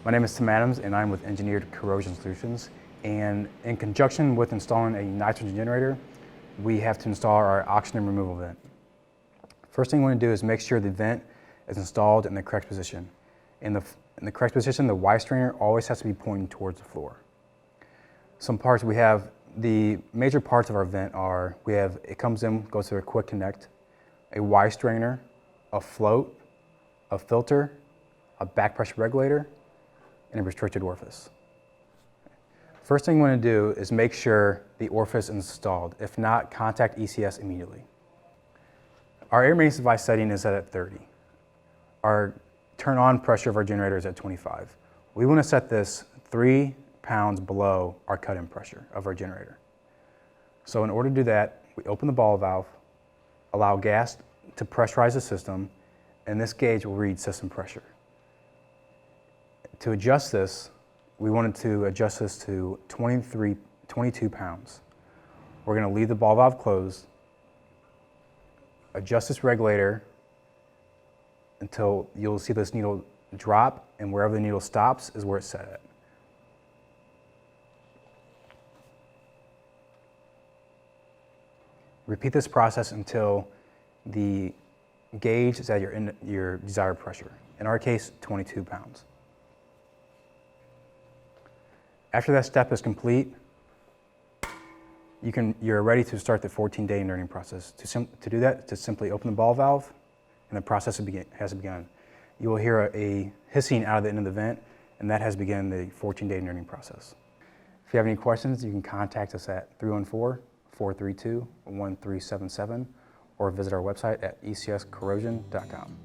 My name is Tim Adams and I'm with Engineered Corrosion Solutions. And in conjunction with installing a nitrogen generator, we have to install our oxygen removal vent. First thing we want to do is make sure the vent is installed in the correct position. In the correct position, the Y strainer always has to be pointing towards the floor. Some parts we have, the major parts of our vent are, it comes in, goes to a quick connect, a Y strainer, a float, a filter, a back pressure regulator, and a restricted orifice. First thing we want to do is make sure the orifice is installed. If not, contact ECS immediately. Our air maintenance device setting is set at 30. Our turn-on pressure of our generator is at 25. We want to set this 3 pounds below our cut-in pressure of our generator. So in order to do that, we open the ball valve, allow gas to pressurize the system, and this gauge will read system pressure. To adjust this, we wanted to adjust this to 22 pounds. We're going to leave the ball valve closed, adjust this regulator until you'll see this needle drop, and wherever the needle stops is where it's set at. Repeat this process until the gauge is at your desired pressure. In our case, 22 pounds. After that step is complete, you're ready to start the 14-day inerting process. To do that, to simply open the ball valve, and the process has begun. You will hear a hissing out of the end of the vent, and that has begun the 14-day inerting process. If you have any questions, you can contact us at 314-432-1377 or visit our website at ecscorrosion.com.